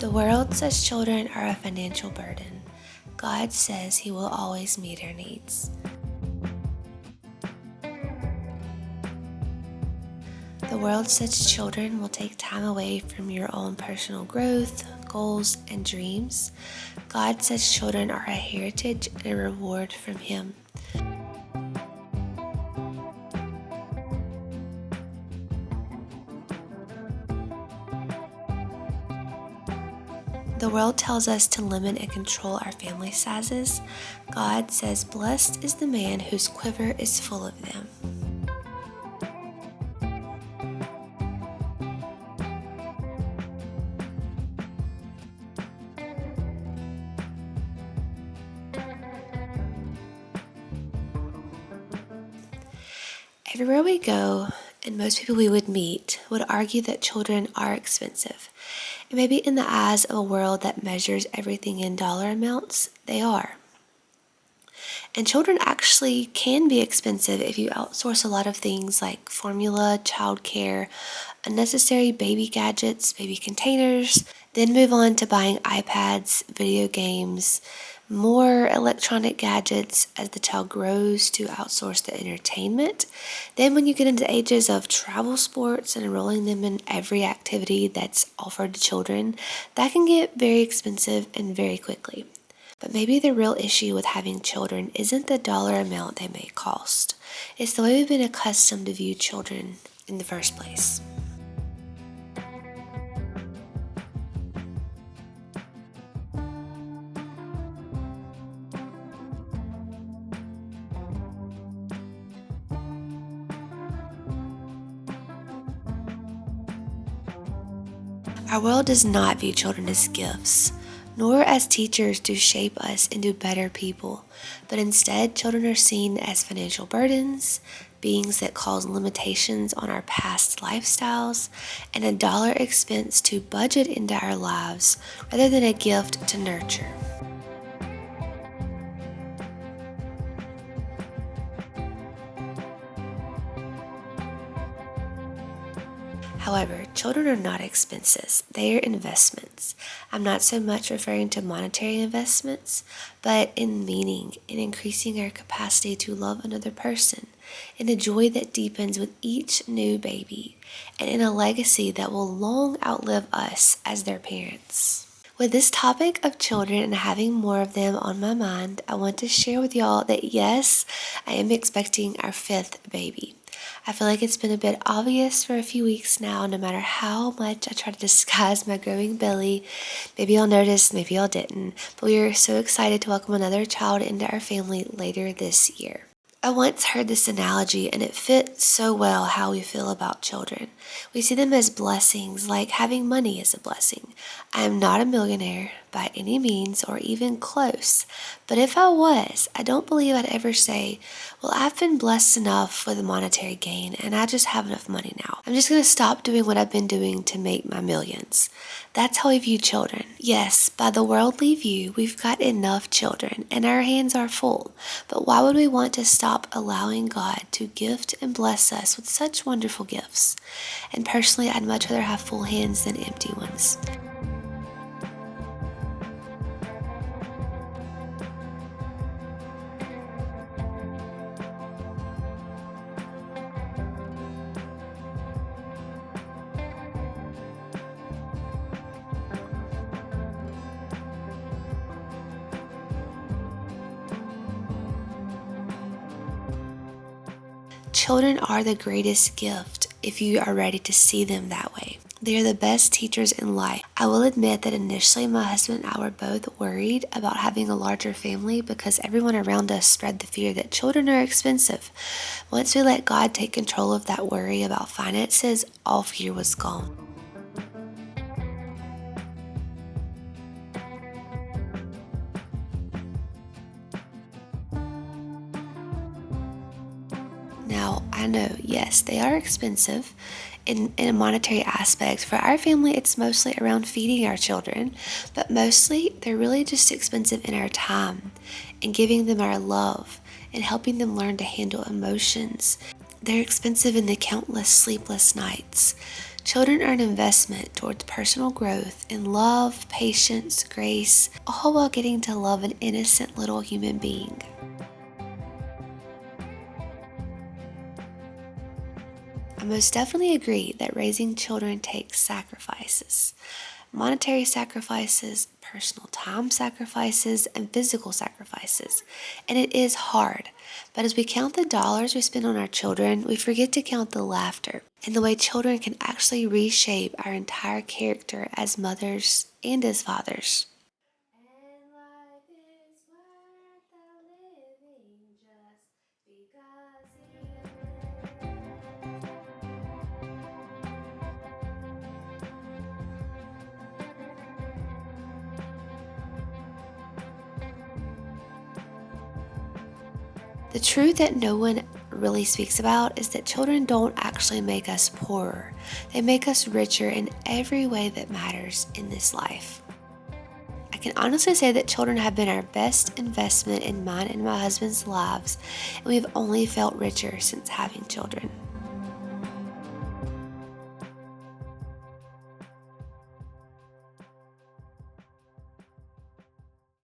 The world says children are a financial burden. God says He will always meet our needs. The world says children will take time away from your own personal growth, goals, and dreams. God says children are a heritage and a reward from Him. The world tells us to limit and control our family sizes. God says, "Blessed is the man whose quiver is full of them." Everywhere we go, and most people we would meet would argue that children are expensive. And maybe in the eyes of a world that measures everything in dollar amounts, they are. And children actually can be expensive if you outsource a lot of things like formula, childcare, unnecessary baby gadgets, baby containers, then move on to buying iPads, video games, more electronic gadgets as the child grows to outsource the entertainment. Then when you get into ages of travel sports and enrolling them in every activity that's offered to children, that can get very expensive and very quickly. But maybe the real issue with having children isn't the dollar amount they may cost. It's the way we've been accustomed to view children in the first place. Our world does not view children as gifts, nor as teachers to shape us into better people, but instead children are seen as financial burdens, beings that cause limitations on our past lifestyles, and a dollar expense to budget into our lives rather than a gift to nurture. However, children are not expenses, they are investments. I'm not so much referring to monetary investments, but in meaning, in increasing our capacity to love another person, in a joy that deepens with each new baby, and in a legacy that will long outlive us as their parents. With this topic of children and having more of them on my mind, I want to share with y'all that yes, I am expecting our 5th baby. I feel like it's been a bit obvious for a few weeks now, no matter how much I try to disguise my growing belly. Maybe y'all noticed, maybe y'all didn't, but we are so excited to welcome another child into our family later this year. I once heard this analogy and it fits so well how we feel about children. We see them as blessings, like having money is a blessing. I am not a millionaire by any means or even close, but if I was, I don't believe I'd ever say, well, I've been blessed enough with a monetary gain and I just have enough money now. I'm just going to stop doing what I've been doing to make my millions. That's how we view children. Yes, by the worldly view, we've got enough children and our hands are full. But why would we want to stop allowing God to gift and bless us with such wonderful gifts? And personally, I'd much rather have full hands than empty ones. Children are the greatest gift if you are ready to see them that way. They are the best teachers in life. I will admit that initially my husband and I were both worried about having a larger family because everyone around us spread the fear that children are expensive. Once we let God take control of that worry about finances, all fear was gone. Now, I know, yes, they are expensive in a monetary aspect. For our family, it's mostly around feeding our children, but mostly they're really just expensive in our time and giving them our love and helping them learn to handle emotions. They're expensive in the countless sleepless nights, Children are an investment towards personal growth in love, patience, grace, all while getting to love an innocent little human being. I most definitely agree that raising children takes sacrifices. Monetary sacrifices, personal time sacrifices, and physical sacrifices. And it is hard. But as we count the dollars we spend on our children, we forget to count the laughter and the way children can actually reshape our entire character as mothers and as fathers. And life is worth the living just because he The truth that no one really speaks about is that children don't actually make us poorer. They make us richer in every way that matters in this life. I can honestly say that children have been our best investment in mine and my husband's lives, and we've only felt richer since having children.